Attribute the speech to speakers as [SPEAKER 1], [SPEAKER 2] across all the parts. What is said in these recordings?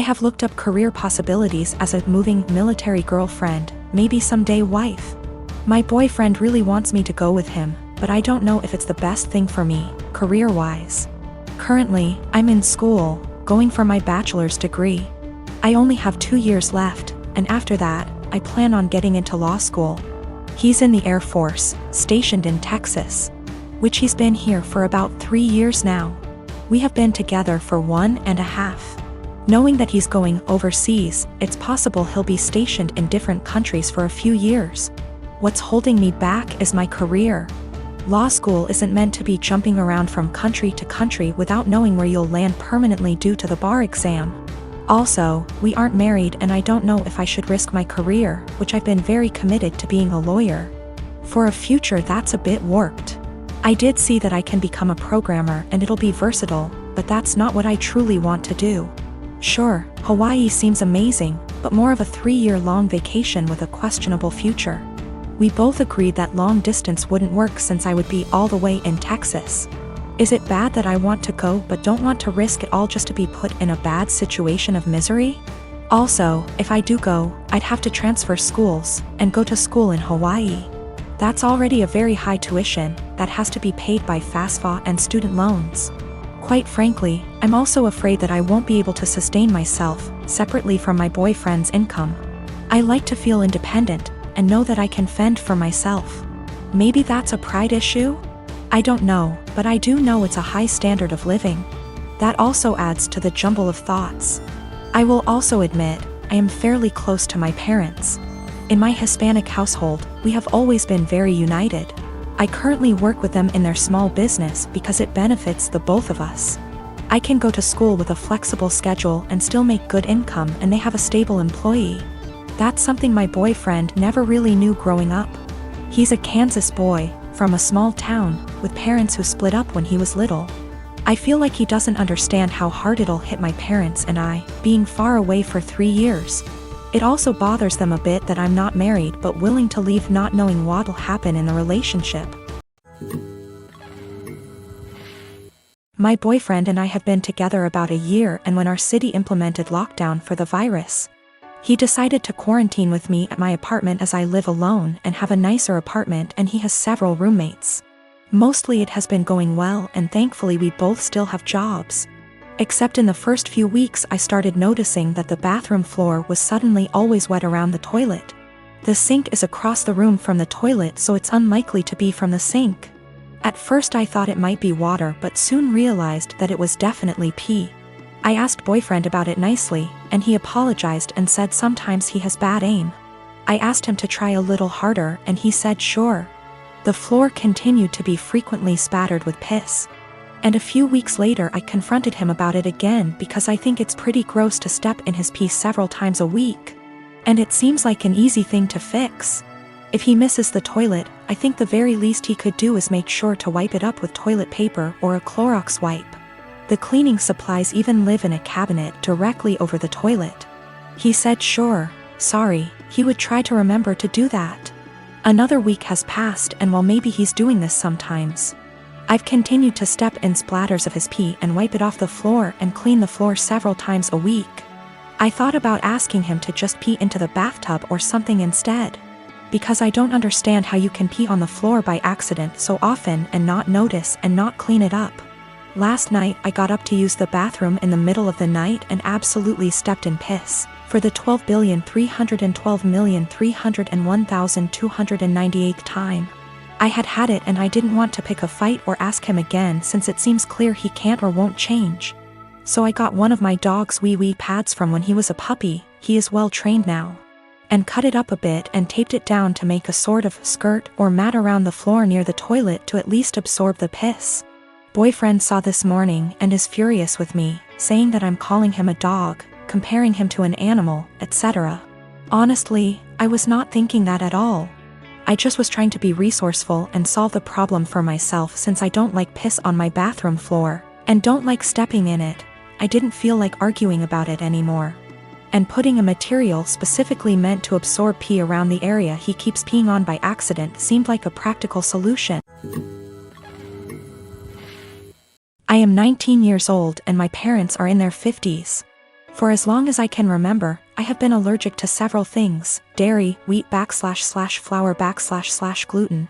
[SPEAKER 1] have looked up career possibilities as a moving military girlfriend, maybe someday wife. My boyfriend really wants me to go with him, but I don't know if it's the best thing for me, career-wise. Currently, I'm in school, going for my bachelor's degree. I only have 2 years left, and after that, I plan on getting into law school. He's in the Air Force, stationed in Texas, which he's been here for about 3 years now. We have been together for 1.5. Knowing that he's going overseas, it's possible he'll be stationed in different countries for a few years. What's holding me back is my career. Law school isn't meant to be jumping around from country to country without knowing where you'll land permanently due to the bar exam. Also, we aren't married and I don't know if I should risk my career, which I've been very committed to being a lawyer. For a future that's a bit warped. I did see that I can become a programmer and it'll be versatile, but that's not what I truly want to do. Sure, Hawaii seems amazing, but more of a 3-year-long vacation with a questionable future. We both agreed that long distance wouldn't work since I would be all the way in Texas. Is it bad that I want to go but don't want to risk it all just to be put in a bad situation of misery? Also, if I do go, I'd have to transfer schools and go to school in Hawaii. That's already a very high tuition that has to be paid by FAFSA and student loans. Quite frankly, I'm also afraid that I won't be able to sustain myself separately from my boyfriend's income. I like to feel independent and know that I can fend for myself. Maybe that's a pride issue? I don't know, but I do know it's a high standard of living. That also adds to the jumble of thoughts. I will also admit, I am fairly close to my parents. In my Hispanic household, we have always been very united. I currently work with them in their small business because it benefits the both of us. I can go to school with a flexible schedule and still make good income, and they have a stable employee. That's something my boyfriend never really knew growing up. He's a Kansas boy, from a small town, with parents who split up when he was little. I feel like he doesn't understand how hard it'll hit my parents and I, being far away for 3 years. It also bothers them a bit that I'm not married but willing to leave not knowing what'll happen in the relationship. My boyfriend and I have been together about a year, and when our city implemented lockdown for the virus, he decided to quarantine with me at my apartment as I live alone and have a nicer apartment, and he has several roommates. Mostly it has been going well, and thankfully we both still have jobs. Except in the first few weeks I started noticing that the bathroom floor was suddenly always wet around the toilet. The sink is across the room from the toilet, so it's unlikely to be from the sink. At first I thought it might be water, but soon realized that it was definitely pee. I asked boyfriend about it nicely, and he apologized and said sometimes he has bad aim. I asked him to try a little harder, and he said sure. The floor continued to be frequently spattered with piss. And a few weeks later I confronted him about it again because I think it's pretty gross to step in his pee several times a week. And it seems like an easy thing to fix. If he misses the toilet, I think the very least he could do is make sure to wipe it up with toilet paper or a Clorox wipe. The cleaning supplies even live in a cabinet directly over the toilet. He said sure, sorry, he would try to remember to do that. Another week has passed, and while maybe he's doing this sometimes, I've continued to step in splatters of his pee and wipe it off the floor and clean the floor several times a week. I thought about asking him to just pee into the bathtub or something instead, because I don't understand how you can pee on the floor by accident so often and not notice and not clean it up. Last night I got up to use the bathroom in the middle of the night and absolutely stepped in piss, for the 12,312,301,298th time. I had it, and I didn't want to pick a fight or ask him again since it seems clear he can't or won't change. So I got one of my dog's wee-wee pads from when he was a puppy, he is well trained now, and cut it up a bit and taped it down to make a sort of skirt or mat around the floor near the toilet to at least absorb the piss. Boyfriend saw this morning and is furious with me, saying that I'm calling him a dog, comparing him to an animal, etc. Honestly, I was not thinking that at all. I just was trying to be resourceful and solve the problem for myself since I don't like piss on my bathroom floor, and don't like stepping in it. I didn't feel like arguing about it anymore. And putting a material specifically meant to absorb pee around the area he keeps peeing on by accident seemed like a practical solution. I am 19 years old and my parents are in their 50s. For as long as I can remember, I have been allergic to several things: dairy, wheat / flour / gluten,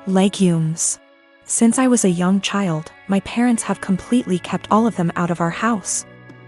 [SPEAKER 1] legumes. Since I was a young child, my parents have completely kept all of them out of our house.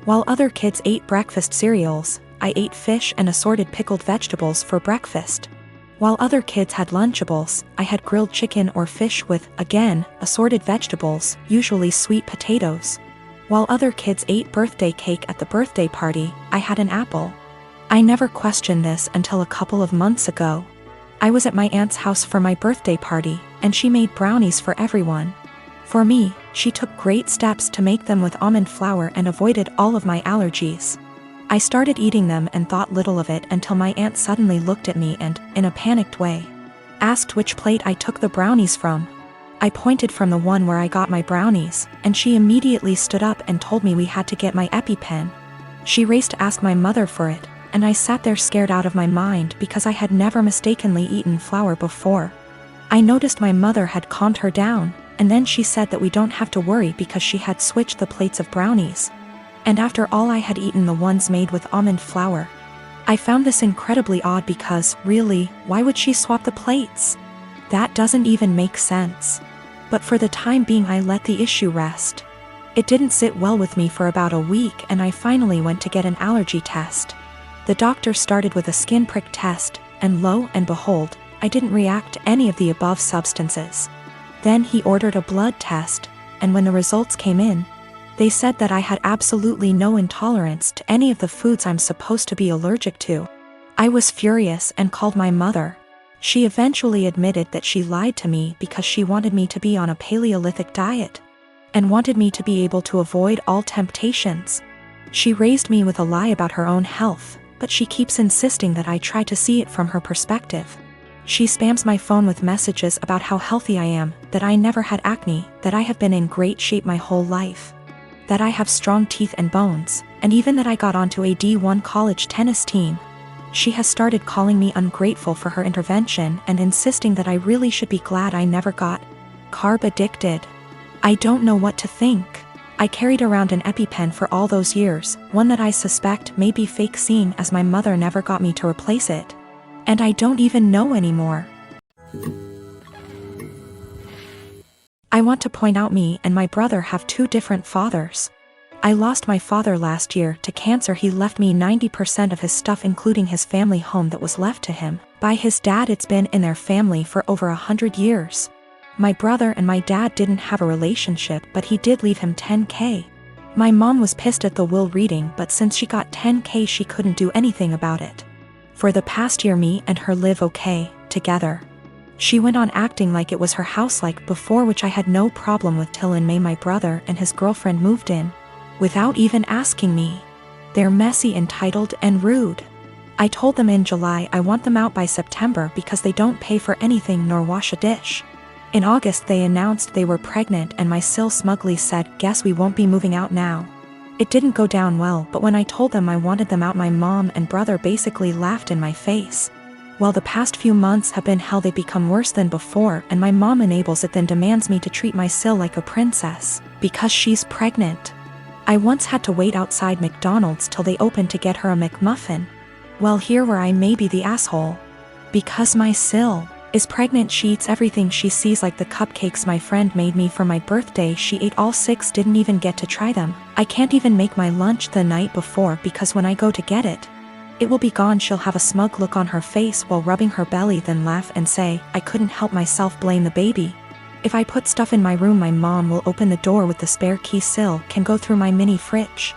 [SPEAKER 1] While other kids ate breakfast cereals, I ate fish and assorted pickled vegetables for breakfast. While other kids had Lunchables, I had grilled chicken or fish with, again, assorted vegetables, usually sweet potatoes. While other kids ate birthday cake at the birthday party, I had an apple. I never questioned this until a couple of months ago. I was at my aunt's house for my birthday party, and she made brownies for everyone. For me, she took great steps to make them with almond flour and avoided all of my allergies. I started eating them and thought little of it until my aunt suddenly looked at me and, in a panicked way, asked which plate I took the brownies from. I pointed from the one where I got my brownies, and she immediately stood up and told me we had to get my EpiPen. She raced to ask my mother for it, and I sat there scared out of my mind because I had never mistakenly eaten flour before. I noticed my mother had calmed her down, and then she said that we don't have to worry because she had switched the plates of brownies. And after all, I had eaten the ones made with almond flour. I found this incredibly odd because, really, why would she swap the plates? That doesn't even make sense. But for the time being, I let the issue rest. It didn't sit well with me for about a week, and I finally went to get an allergy test. The doctor started with a skin prick test, and lo and behold, I didn't react to any of the above substances. Then he ordered a blood test, and when the results came in, they said that I had absolutely no intolerance to any of the foods I'm supposed to be allergic to. I was furious and called my mother. She eventually admitted that she lied to me because she wanted me to be on a Paleolithic diet and wanted me to be able to avoid all temptations. She raised me with a lie about her own health, but she keeps insisting that I try to see it from her perspective. She spams my phone with messages about how healthy I am, that I never had acne, that I have been in great shape my whole life, that I have strong teeth and bones, and even that I got onto a D1 college tennis team. She has started calling me ungrateful for her intervention and insisting that I really should be glad I never got carb addicted. I don't know what to think. I carried around an EpiPen for all those years, one that I suspect may be fake, seeing as my mother never got me to replace it. And I don't even know anymore. I want to point out me and my brother have two different fathers. I lost my father last year to cancer. He left me 90% of his stuff, including his family home that was left to him by his dad. It's been in their family for over 100 years. My brother and my dad didn't have a relationship, but he did leave him $10K. My mom was pissed at the will reading, but since she got $10K, she couldn't do anything about it. For the past year, me and her live okay together. She went on acting like it was her house like before, which I had no problem with, till in May my brother and his girlfriend moved in without even asking me. They're messy, entitled, and rude. I told them in July I want them out by September because they don't pay for anything nor wash a dish. In August they announced they were pregnant, and my sil smugly said, "Guess we won't be moving out now." It didn't go down well, but when I told them I wanted them out, my mom and brother basically laughed in my face. Well, the past few months have been hell. They become worse than before, and my mom enables it, then demands me to treat my sil like a princess because she's pregnant. I once had to wait outside McDonald's till they opened to get her a McMuffin. Well, here where I may be the asshole. Because my sil is pregnant, she eats everything she sees, like the cupcakes my friend made me for my birthday. She ate all 6, didn't even get to try them. I can't even make my lunch the night before because when I go to get it, it will be gone. She'll have a smug look on her face while rubbing her belly, then laugh and say, "I couldn't help myself, blame the baby." If I put stuff in my room, my mom will open the door with the spare key. Sil can go through my mini fridge.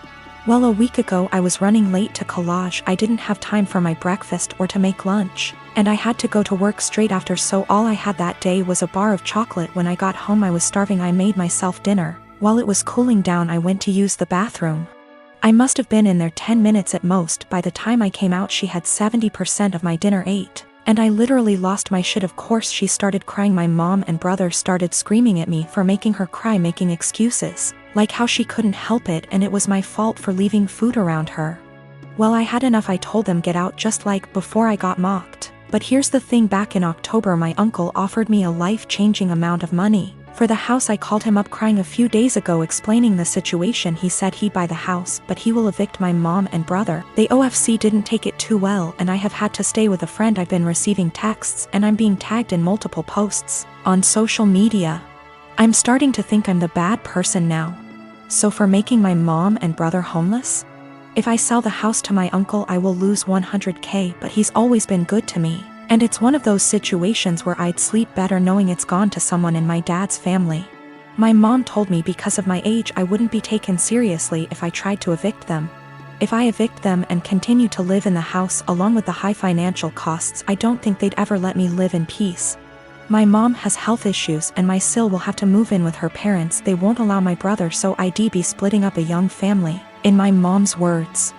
[SPEAKER 1] Well, a week ago I was running late to collage. I didn't have time for my breakfast or to make lunch, and I had to go to work straight after, so all I had that day was a bar of chocolate. When I got home I was starving. I made myself dinner. While it was cooling down I went to use the bathroom. I must have been in there 10 minutes at most. By the time I came out she had 70% of my dinner ate, and I literally lost my shit. Of course she started crying. My mom and brother started screaming at me for making her cry, making excuses, like how she couldn't help it and it was my fault for leaving food around her. Well, I had enough. I told them get out, just like before I got mocked. But here's the thing, back in October my uncle offered me a life-changing amount of money For the house, I called him up crying a few days ago explaining the situation. He said he'd buy the house, but he will evict my mom and brother. The OFC didn't take it too well, and I have had to stay with a friend. I've been receiving texts, and I'm being tagged in multiple posts on social media. I'm starting to think I'm the bad person now. So for making my mom and brother homeless? If I sell the house to my uncle, I will lose 100K, but he's always been good to me. And it's one of those situations where I'd sleep better knowing it's gone to someone in my dad's family. My mom told me because of my age I wouldn't be taken seriously if I tried to evict them. If I evict them and continue to live in the house along with the high financial costs, I don't think they'd ever let me live in peace. My mom has health issues and my sil will have to move in with her parents. They won't allow my brother, so I'd be splitting up a young family. In my mom's words,